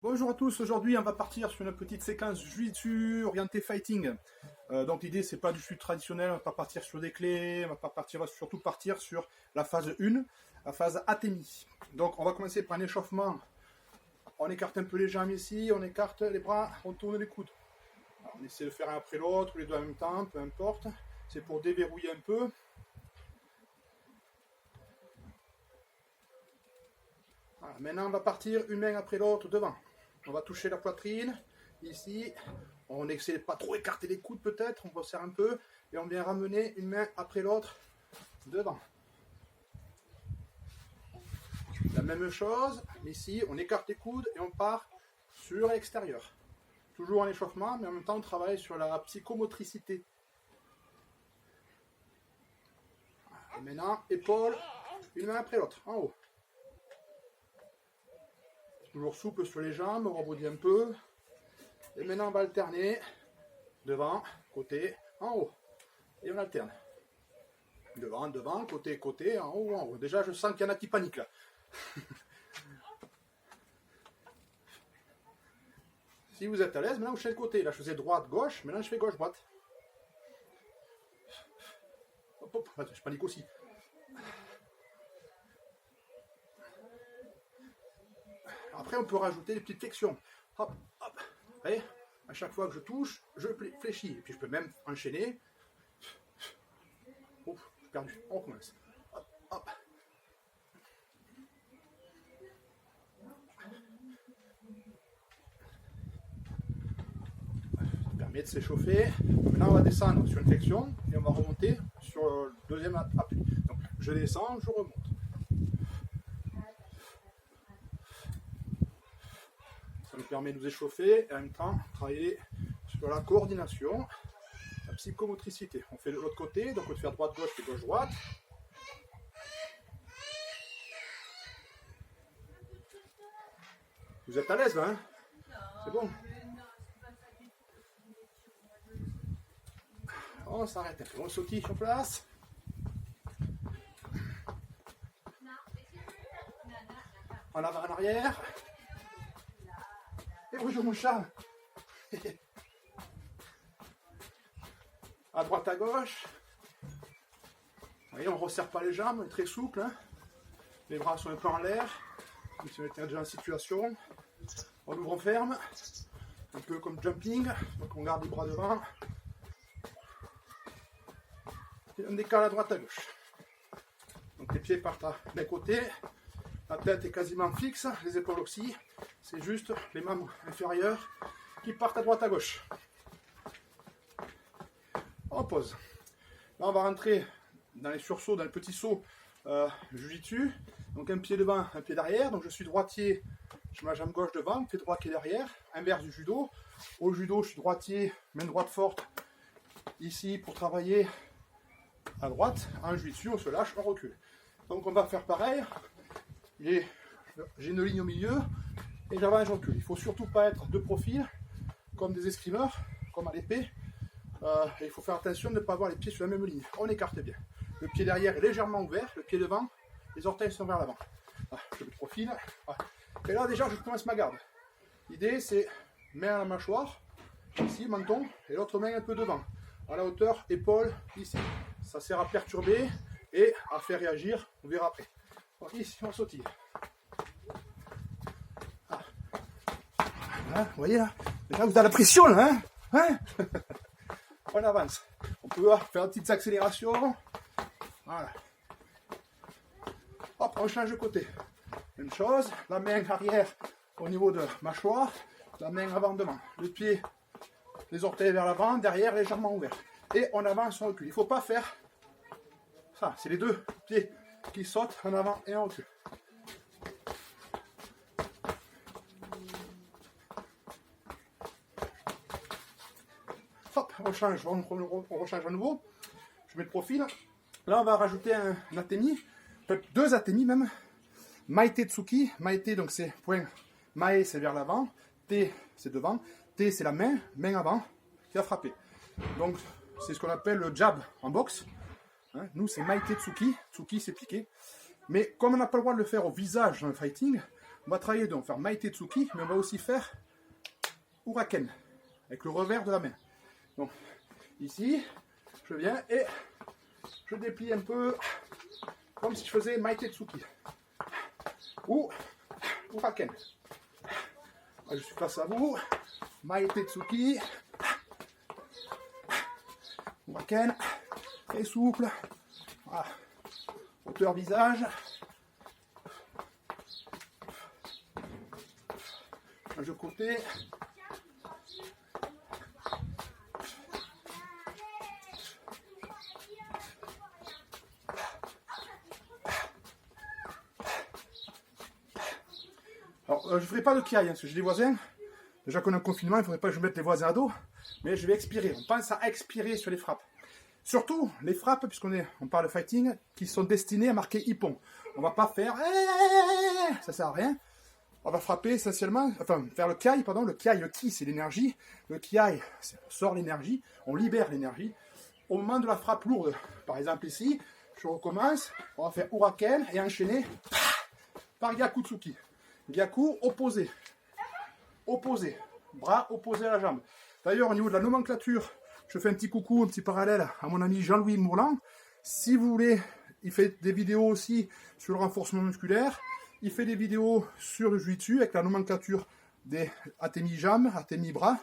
Bonjour à tous, aujourd'hui on va partir sur une petite séquence jiu-jitsu orientée fighting. Donc l'idée c'est pas du jiu traditionnel, on va pas partir sur des clés, on va surtout partir sur la phase 1, la phase atemi. Donc on va commencer par un échauffement, on écarte un peu les jambes ici, on écarte les bras, on tourne les coudes. Alors, on essaie de faire un après l'autre, les deux en même temps, peu importe, c'est pour déverrouiller un peu. Voilà, maintenant on va partir une main après l'autre devant. On va toucher la poitrine, ici, on essaie de pas trop écarter les coudes peut-être, on resserre un peu, et on vient ramener une main après l'autre devant. La même chose, ici, on écarte les coudes et on part sur l'extérieur. Toujours en échauffement, mais en même temps on travaille sur la psychomotricité. Et maintenant, épaule, une main après l'autre, en haut. Toujours souple sur les jambes, on rebondit un peu. Et maintenant on va alterner. Devant, côté, en haut. Et on alterne. Devant, devant, côté, côté, en haut, en haut. Déjà je sens qu'il y en a qui paniquent là. Si vous êtes à l'aise, maintenant vous faites le côté. Là je faisais droite, gauche, maintenant je fais gauche, droite. Hop, hop, attends, je panique aussi. Après, on peut rajouter des petites flexions. Hop, hop. Vous voyez, à chaque fois que je touche, je fléchis. Et puis, je peux même enchaîner. Ouf, j'ai perdu. On recommence. Hop, hop. Ça permet de s'échauffer. Maintenant, on va descendre sur une flexion et on va remonter sur le deuxième appui. Donc, je descends, je remonte. Ça nous permet de nous échauffer et en même temps travailler sur la coordination, la psychomotricité. On fait de l'autre côté, donc on peut faire droite-gauche et gauche-droite. Vous êtes à l'aise là, hein? C'est bon? On s'arrête un peu, on sautille sur place. En avant, en arrière. Et bonjour mon chat. À droite, à gauche. Vous voyez, on ne resserre pas les jambes, on est très souple. Hein. Les bras sont un peu en l'air, comme si on était déjà en situation. On ouvre, on ferme. Un peu comme jumping. Donc on garde les bras devant. Et on décale à droite, à gauche. Donc les pieds partent d'un côté. La tête est quasiment fixe, les épaules aussi. C'est juste les membres inférieurs qui partent à droite à gauche. On pose. Là, on va rentrer dans les sursauts, dans le petit saut jiu-jitsu. Donc un pied devant, un pied derrière. Donc je suis droitier, je mets ma jambe gauche devant, pied droit, pied derrière. Inverse du judo. Au judo, je suis droitier, main droite forte. Ici, pour travailler à droite. En jiu-jitsu, on se lâche, on recule. Donc on va faire pareil. J'ai une ligne au milieu et j'avance, je recule. Il ne faut surtout pas être de profil comme des escrimeurs, comme à l'épée. Il faut faire attention de ne pas avoir les pieds sur la même ligne. On écarte bien. Le pied derrière est légèrement ouvert, le pied devant, les orteils sont vers l'avant. Je me profile. Et là déjà je commence ma garde. L'idée c'est main à la mâchoire, ici, menton, et l'autre main un peu devant. À la hauteur, épaule, ici. Ça sert à perturber et à faire réagir, on verra après. Donc ici on sautille. Voilà, vous voyez là, déjà vous avez la pression là, hein, on avance. On peut faire une petite accélération. Voilà. Hop, on change de côté. Même chose, la main arrière au niveau de mâchoire, la main avant devant. Le pied, les orteils vers l'avant, derrière légèrement ouvert. Et on avance, on recule. Il ne faut pas faire ça, c'est les deux pieds qui sautent en avant et en recul. Hop, on change, on rechange à nouveau. Je mets le profil. Là, on va rajouter un atemi, peut-être deux atemis même. Maite Tsuki. Maite, donc c'est point. Mae, c'est vers l'avant. T, c'est devant. T, c'est la main, main avant, qui va frapper. Donc, c'est ce qu'on appelle le jab en boxe. Hein, nous, c'est Maite Tsuki. Tsuki, c'est piqué. Mais comme on n'a pas le droit de le faire au visage dans le fighting, On va travailler donc, faire Maite-Tsuki, mais on va aussi faire Uraken, avec le revers de la main. Donc, ici, je viens et je déplie un peu, comme si je faisais Maite-Tsuki. Ou Uraken. Je suis face à vous, Maite-Tsuki, Uraken, très souple, voilà. Hauteur visage, un jeu côté, alors je ne ferai pas de kiai, parce que j'ai des voisins, déjà qu'on est en confinement, il ne faudrait pas que je mette les voisins à dos, mais je vais expirer, on pense à expirer sur les frappes. Surtout les frappes, puisqu'on parle de fighting, qui sont destinées à marquer hippon. On va pas faire ça sert à rien. On va frapper essentiellement, enfin faire le kiai, pardon, le kiai, le ki c'est l'énergie, le kiai on sort l'énergie, on libère l'énergie. Au moment de la frappe lourde, par exemple ici, je recommence, on va faire Uraken et enchaîner par Gyakutsuki. Gyaku opposé, opposé, bras opposé à la jambe. D'ailleurs au niveau de la nomenclature, je fais un petit coucou, un petit parallèle à mon ami Jean-Louis Mourlan. Si vous voulez, il fait des vidéos aussi sur le renforcement musculaire. Il fait des vidéos sur le jiu-jitsu avec la nomenclature des atemi jambes, atemi bras.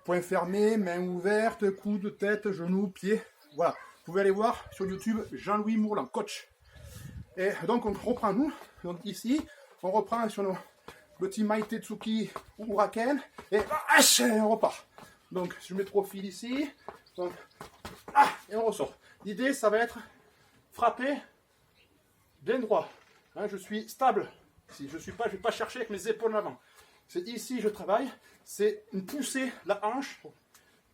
Point fermé, main ouverte, coude, tête, genou, pied. Voilà, vous pouvez aller voir sur YouTube Jean-Louis Mourlan, coach. Et donc on reprend nous. Donc ici, on reprend sur nos petits Maite-Tsuki ou Uraken. Et on repart. Donc, je mets trop fil ici. Donc, et on ressort. L'idée, ça va être frapper bien droit. Hein, je suis stable. Ici, je ne vais pas chercher avec mes épaules en avant. C'est ici, je travaille. C'est une poussée, la hanche,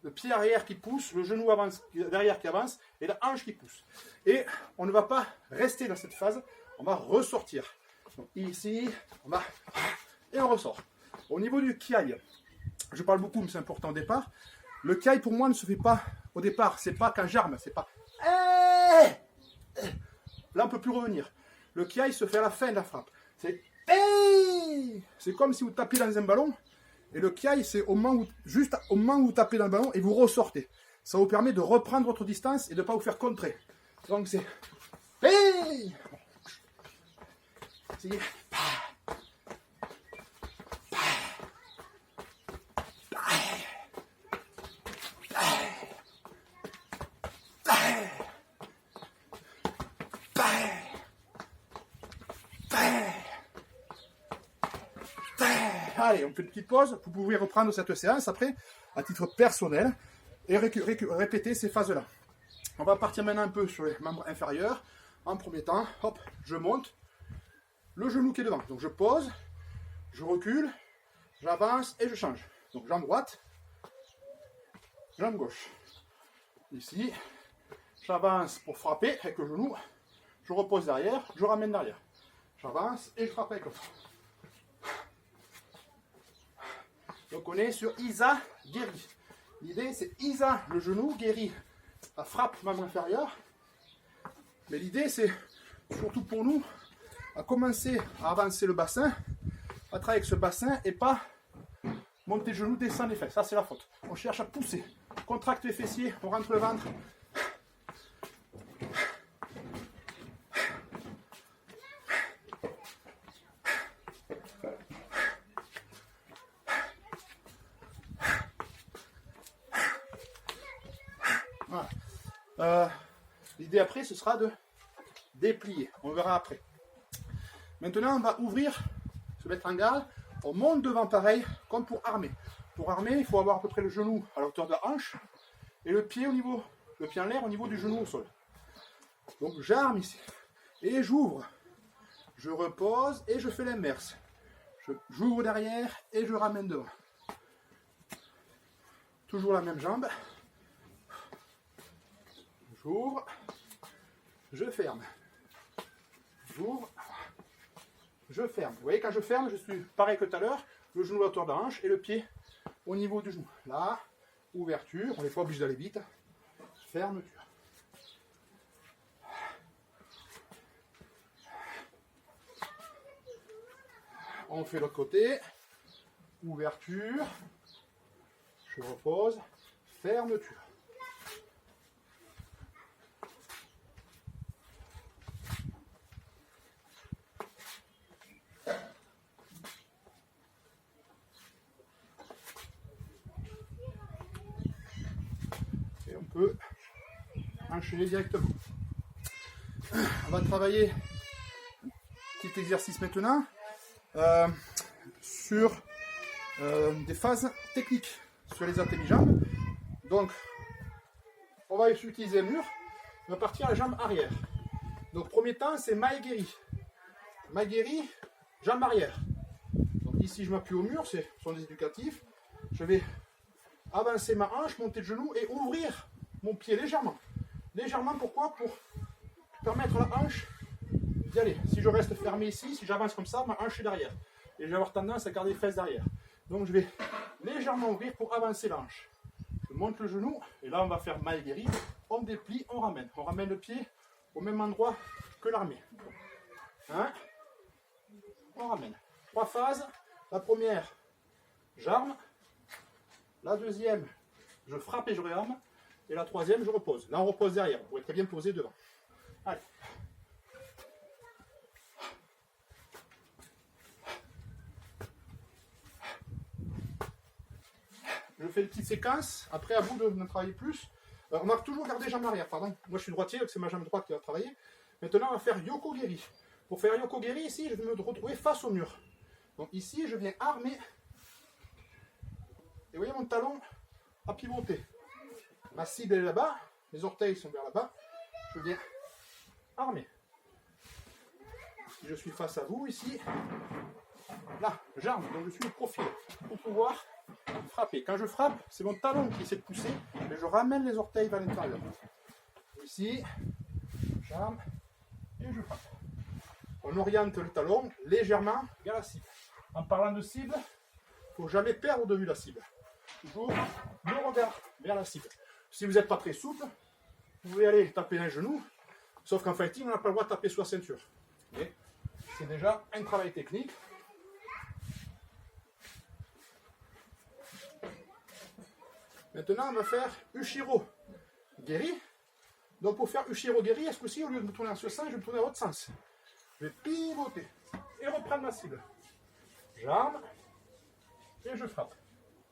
le pied arrière qui pousse, le genou avance, derrière qui avance, et la hanche qui pousse. Et on ne va pas rester dans cette phase. On va ressortir. Donc, ici, on va... Et on ressort. Au niveau du kiai, je parle beaucoup, mais c'est important au départ. Le kiai, pour moi, ne se fait pas au départ. C'est pas qu'un j'arme, c'est pas... Là, on ne peut plus revenir. Le kiai se fait à la fin de la frappe. C'est comme si vous tapez dans un ballon. Et le kiai, c'est juste au moment où vous tapez dans le ballon et vous ressortez. Ça vous permet de reprendre votre distance et de ne pas vous faire contrer. Donc, c'est... Essayez. Allez, on fait une petite pause. Vous pouvez reprendre cette séance après, à titre personnel, et répéter ces phases-là. On va partir maintenant un peu sur les membres inférieurs. En premier temps, hop, je monte. Le genou qui est devant. Donc je pose, je recule, j'avance et je change. Donc jambe droite, jambe gauche. Ici, j'avance pour frapper avec le genou. Je repose derrière, je ramène derrière. J'avance et je frappe avec l'autre. Donc on est sur Isa, Geri. L'idée c'est Isa, le genou, Geri, la frappe membre inférieur. Mais l'idée c'est, surtout pour nous, à commencer à avancer le bassin, à travailler avec ce bassin et pas monter le genou, descendre les fesses. Ça c'est la faute. On cherche à pousser. Contracte les fessiers, on rentre le ventre. Voilà. L'idée après, ce sera de déplier. On verra après. Maintenant, on va ouvrir, se mettre en garde. On monte devant pareil, comme pour armer. Pour armer, il faut avoir à peu près le genou à la hauteur de la hanche et le pied en l'air au niveau du genou au sol. Donc j'arme ici. Et j'ouvre. Je repose et je fais l'inverse. J'ouvre derrière et je ramène devant. Toujours la même jambe. J'ouvre, je ferme. J'ouvre, je ferme. Vous voyez, quand je ferme, je suis pareil que tout à l'heure, le genou à hauteur de la hanche et le pied au niveau du genou. Là, ouverture, on n'est pas obligé d'aller vite. Fermeture. On fait l'autre côté. Ouverture. Je repose. Fermeture. Et on peut enchaîner directement. On va travailler un petit exercice maintenant sur des phases techniques sur les antéjambes. Donc, on va utiliser le mur. On va partir à la jambe arrière. Donc, premier temps, c'est Mae-geri. Mae-geri, jambe arrière. Donc, ici, je m'appuie au mur, ce sont des éducatifs. Je vais avancer ma hanche, monter le genou et ouvrir mon pied légèrement. Légèrement, pourquoi? Pour permettre à la hanche d'y aller. Si je reste fermé ici, si j'avance comme ça, ma hanche est derrière. Et je vais avoir tendance à garder les fesses derrière. Donc, je vais légèrement ouvrir pour avancer la hanche. Je monte le genou, et là on va faire Mae-geri, on déplie, on ramène. On ramène le pied au même endroit que l'armée. Hein? On ramène. 3 phases. La première, j'arme. La deuxième, je frappe et je réarme. Et la troisième, je repose. Là on repose derrière, vous pouvez très bien poser devant. Allez. Je fais une petite séquence, après à vous de travailler plus. On va toujours garder jambe arrière, pardon. Moi je suis droitier, donc c'est ma jambe droite qui va travailler. Maintenant on va faire Yoko-geri. Pour faire Yoko-geri, ici je vais me retrouver face au mur. Donc ici je viens armer. Et vous voyez mon talon à pivoter. Ma cible est là-bas, mes orteils sont vers là-bas. Je viens armer. Si je suis face à vous ici, là, j'arme, donc je suis le profil pour pouvoir frapper. Quand je frappe, c'est mon talon qui essaie de pousser, mais je ramène les orteils vers l'intérieur. Ici, j'arme et je frappe. On oriente le talon légèrement vers la cible. En parlant de cible, il ne faut jamais perdre de vue la cible. Toujours le regard vers la cible. Si vous n'êtes pas très souple, vous pouvez aller taper un genou, sauf qu'en fighting, on n'a pas le droit de taper sur la ceinture. Mais c'est déjà un travail technique. Maintenant, on va faire Ushiro-geri. Donc, pour faire Ushiro-geri, à ce coup-ci, au lieu de me tourner en ce sens, je vais me tourner dans l'autre sens. Je vais pivoter et reprendre ma cible. J'arme et je frappe.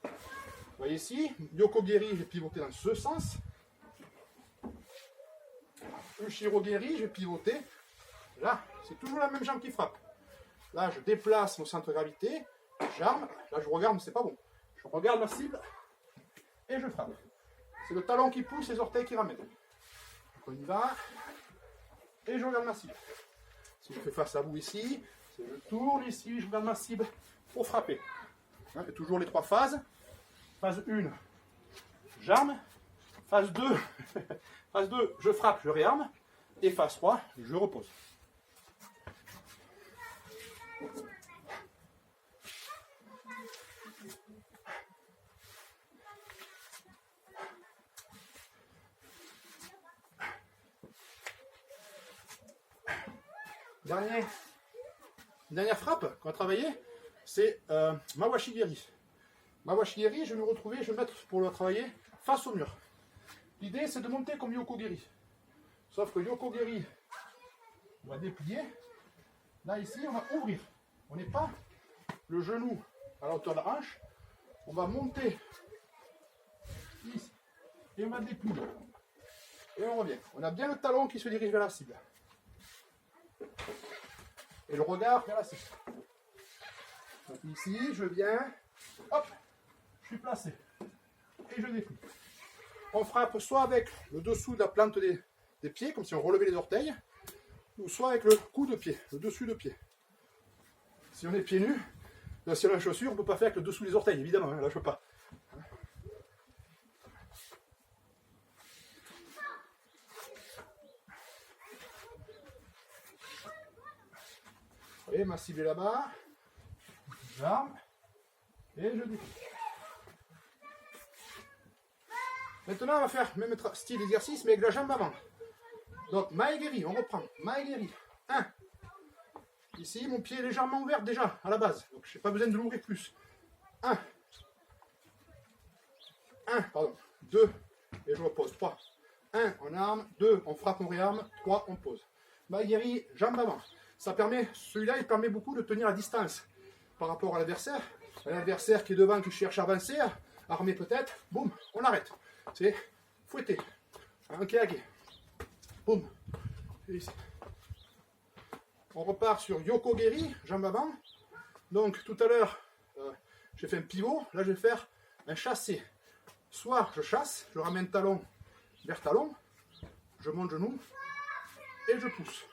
Vous voyez ici, Yoko-geri, j'ai pivoté dans ce sens. Ushiro-geri, j'ai pivoté. Là, c'est toujours la même jambe qui frappe. Là, je déplace mon centre de gravité. J'arme. Là, je regarde, mais c'est pas bon. Je regarde ma cible. Et je frappe. C'est le talon qui pousse, les orteils qui ramènent. Donc on y va. Et je regarde ma cible. Si je fais face à vous ici, je tourne ici, je regarde ma cible pour frapper. Hein, et toujours les 3 phases. Phase 1, j'arme. Phase 2, phase 2, je frappe, je réarme. Et phase 3, je repose. Dernière frappe qu'on va travailler, c'est Mawashi-geri. Mawashi-geri, je vais me retrouver, je vais me mettre pour le travailler face au mur. L'idée, c'est de monter comme Yoko-geri. Sauf que Yoko-geri, on va déplier. Là, ici, on va ouvrir. On n'est pas le genou à la hauteur de la hanche. On va monter ici. Et on va déplier. Et on revient. On a bien le talon qui se dirige vers la cible. Et le regard vers la cible. Donc ici, je viens, hop, je suis placé. Et je déplie. On frappe soit avec le dessous de la plante des pieds, comme si on relevait les orteils, ou soit avec le coup de pied, le dessus de pied. Si on est pieds nus, si on a la chaussure, on ne peut pas faire avec le dessous des orteils, évidemment, hein, là je ne peux pas. Vous voyez, ma cible est là-bas. J'arme. Et je déplie. Maintenant, on va faire le même style d'exercice, mais avec la jambe avant. Donc, Mae-geri, on reprend. Mae-geri. 1, Ici, mon pied est légèrement ouvert déjà, à la base. Donc, je n'ai pas besoin de l'ouvrir plus. 1, 2, et je repose. 3. 1, on arme. 2, on frappe, on réarme. 3, on pose. Maegiri, jambe avant. Ça permet, celui-là, il permet beaucoup de tenir la distance par rapport à l'adversaire. L'adversaire qui est devant, qui cherche à avancer, armé peut-être, boum, on arrête. C'est fouetté. Un keage. Boum. Ici. On repart sur Yoko-geri, jambe avant. Donc tout à l'heure, j'ai fait un pivot. Là, je vais faire un chassé. Soit je chasse, je ramène talon vers talon, je monte genou et je pousse.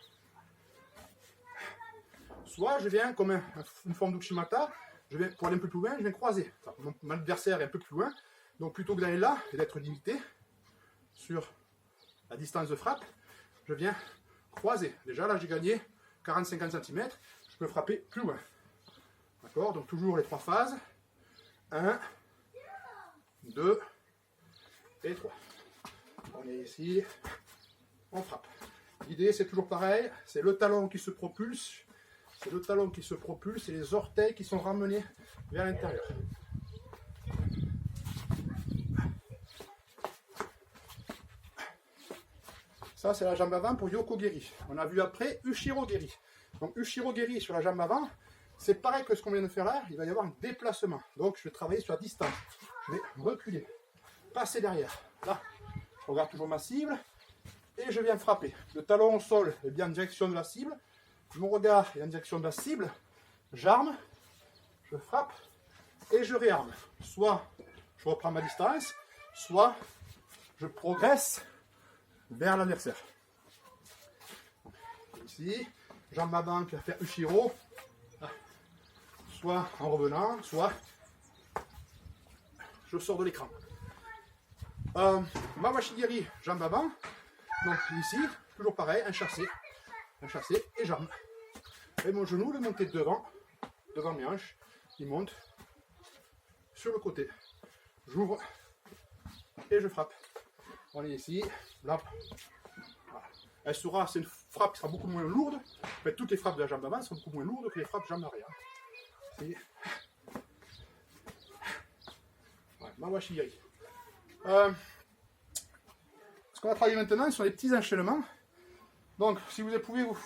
Soit je viens comme une forme d'Ushimata, je viens, pour aller un peu plus loin, je viens croiser. Enfin, mon adversaire est un peu plus loin, donc plutôt que d'aller là et d'être limité sur la distance de frappe, je viens croiser. Déjà là j'ai gagné 40-50 cm, je peux frapper plus loin. D'accord, donc toujours les 3 phases. 1, 2 et 3. On est ici, on frappe. L'idée c'est toujours pareil, c'est le talon qui se propulse, et les orteils qui sont ramenés vers l'intérieur. Ça c'est la jambe avant pour Yoko-geri. On a vu après Ushiro-geri. Donc Ushiro-geri sur la jambe avant, c'est pareil que ce qu'on vient de faire là, il va y avoir un déplacement. Donc je vais travailler sur la distance. Je vais reculer, passer derrière. Là, je regarde toujours ma cible et je viens frapper. Le talon au sol est bien en direction de la cible. Mon regard est en direction de la cible. J'arme, je frappe et je réarme. Soit je reprends ma distance, soit je progresse vers l'adversaire. Ici, jambe avant qui va faire Ushiro. Soit en revenant, soit je sors de l'écran. Mawashi-geri, jambe avant. Donc ici, toujours pareil, un chassé et j'arme. Et mon genou, le monter devant mes hanches, il monte sur le côté. J'ouvre et je frappe. On est ici, là. Voilà. Elle sera, c'est une frappe qui sera beaucoup moins lourde. En fait, toutes les frappes de la jambe avant sont beaucoup moins lourdes que les frappes de jambe arrière. Et... ouais, Mawashi-geri. Ce qu'on va travailler maintenant, ce sont les petits enchaînements. Donc, si vous pouvez vous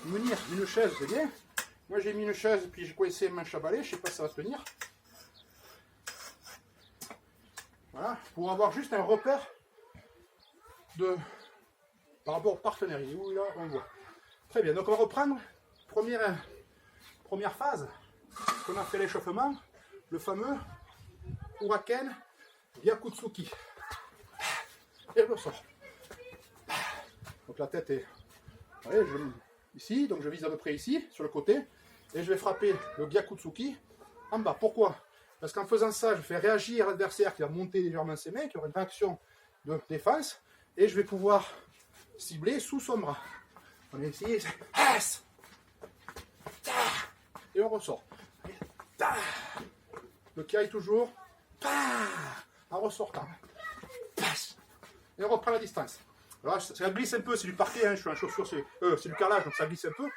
munir d'une chaise, c'est bien. Moi, j'ai mis une chaise, puis j'ai coincé ma manche à balai, je ne sais pas si ça va tenir. Voilà, pour avoir juste un repère par rapport au partenaire. Il est où là? On voit. Très bien, donc on va reprendre. Première phase, qu'on a fait l'échauffement, le fameux Uraken Gyakutsuki. Et je le sors. Donc la tête est ici, donc je vise à peu près ici, sur le côté, et je vais frapper le Gyakutsuki en bas. Pourquoi? Parce qu'en faisant ça, je fais réagir l'adversaire qui va monter légèrement ses mains, qui aura une réaction de défense, et je vais pouvoir cibler sous son bras. On est ici, et on ressort. Le kiai toujours, en ressortant. Et on reprend la distance. Alors, ça glisse un peu, c'est du parquet, hein, je suis en chaussure, c'est du carrelage, donc ça glisse un peu.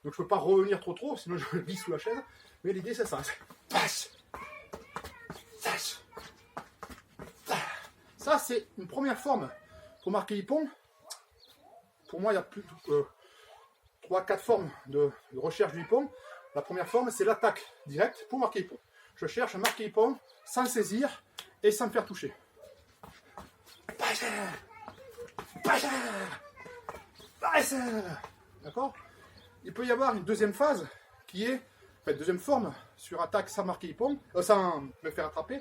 Donc je ne peux pas revenir trop, sinon je glisse sous la chaise. Mais l'idée c'est ça. Ça c'est une première forme pour marquer Ippon. Pour moi il y a plus 3-4 formes de recherche du Ippon. La première forme c'est l'attaque directe pour marquer Ippon. Je cherche à marquer Ippon sans saisir et sans me faire toucher. D'accord? Il peut y avoir une deuxième phase qui est, deuxième forme sur attaque sans marquer Ippon, sans me faire attraper,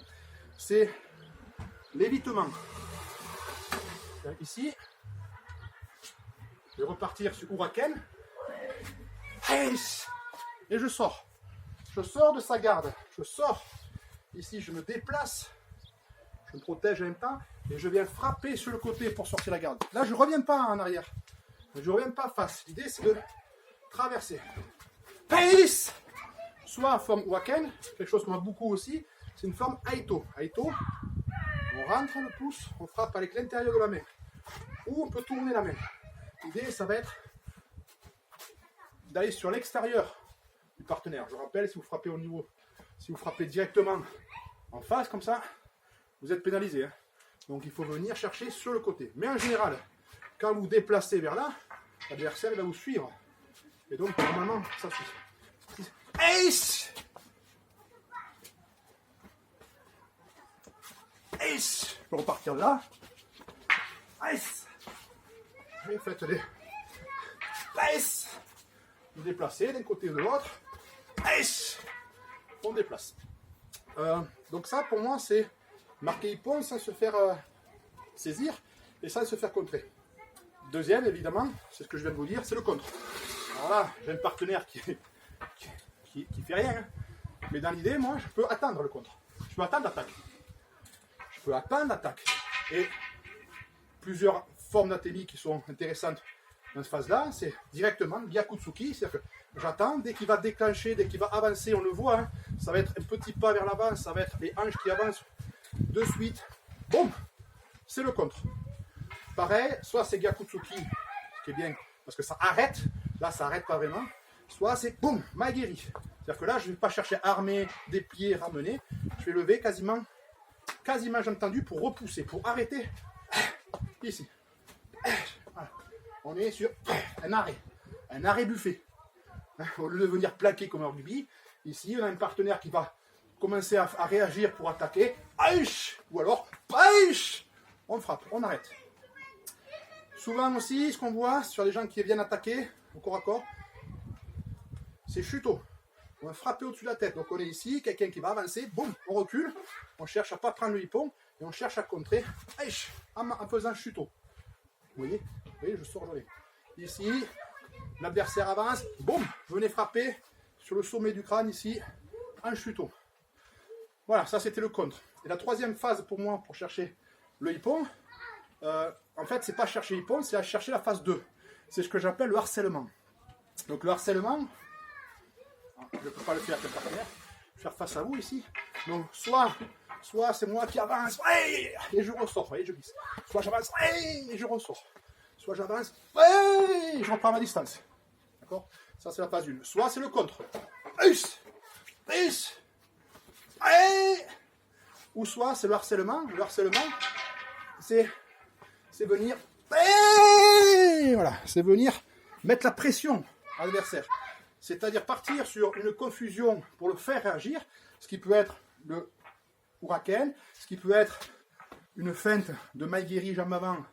c'est l'évitement. Ici, je vais repartir sur Uraken et je sors. Je sors de sa garde. Je sors. Ici, je me déplace. Je me protège en même temps. Et je viens frapper sur le côté pour sortir la garde. Là, je ne reviens pas en arrière. Je ne reviens pas face. L'idée, c'est de traverser. Soit en forme Waken, quelque chose qu'on a beaucoup aussi, c'est une forme Aito. Aito, on rentre le pouce, on frappe avec l'intérieur de la main. Ou on peut tourner la main. L'idée, ça va être d'aller sur l'extérieur du partenaire. Je rappelle, si vous frappez au niveau, si vous frappez directement en face comme ça, vous êtes pénalisé. Hein. Donc il faut venir chercher sur le côté. Mais en général, quand vous déplacez vers là, l'adversaire va vous suivre. Et donc normalement, ça suit. Ace! Ace! Je peux repartir de là. Ace! Et faites des Ace! Vous déplacez d'un côté ou de l'autre. Ace! On déplace. Donc ça, pour moi, c'est marquer hippon sans se faire saisir et sans se faire contrer. Deuxième, évidemment, c'est ce que je viens de vous dire, c'est le contre. Alors là, j'ai un partenaire qui fait rien. Hein. Mais dans l'idée, moi, je peux attendre le contre. Je peux attendre l'attaque. Je peux attendre l'attaque. Et plusieurs formes d'ATMI qui sont intéressantes dans cette phase-là, c'est directement le Gyakutsuki, c'est-à-dire que j'attends, dès qu'il va déclencher, dès qu'il va avancer, on le voit, hein, ça va être un petit pas vers l'avant, ça va être les hanches qui avancent de suite, boum, c'est le contre. Pareil, soit c'est Gyakutsuki, ce qui est bien, parce que ça arrête, là ça arrête pas vraiment, soit c'est boum, Maegiri. C'est-à-dire que là, je ne vais pas chercher à armer, déplier, ramener, je vais lever quasiment j'ai entendu, pour repousser, pour arrêter, ici. Voilà. On est sur un arrêt buffet. Au lieu de venir plaquer comme un rugby, ici on a un partenaire qui va commencer à réagir pour attaquer, ou alors, on frappe, on arrête. Souvent aussi, ce qu'on voit sur les gens qui viennent attaquer au corps à corps, c'est chuto. On va frapper au-dessus de la tête. Donc on est ici, quelqu'un qui va avancer, boum, on recule, on cherche à ne pas prendre le hippon, et on cherche à contrer, en faisant chuto. Vous voyez, je sors joli. Ici, l'adversaire avance, boum, venez frapper sur le sommet du crâne ici, en chuto. Voilà, ça c'était le contre. Et la troisième phase pour moi, pour chercher le hippon, en fait, c'est pas chercher hippon, c'est à chercher la phase 2. C'est ce que j'appelle le harcèlement. Donc le harcèlement, je ne peux pas le faire avec un partenaire, je vais faire face à vous ici. Donc soit c'est moi qui avance, et je ressors, vous voyez, je glisse. Soit j'avance, et je ressors. Soit j'avance, et je reprends ma distance. D'accord? Ça c'est la phase 1. Soit c'est le contre. Ou soit c'est le harcèlement. Le harcèlement, c'est venir, voilà, c'est venir mettre la pression à l'adversaire. C'est-à-dire partir sur une confusion pour le faire réagir, ce qui peut être le huracan, ce qui peut être une feinte de Maegiri jambe avant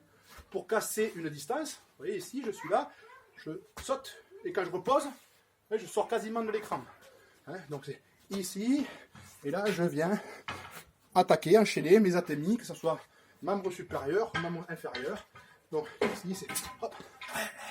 pour casser une distance. Vous voyez ici, je suis là, je saute, et quand je repose, je sors quasiment de l'écran. Hein, donc c'est ici, et là je viens attaquer, enchaîner mes ATMI, que ce soit membre supérieur ou membre inférieur. Donc ici c'est hop,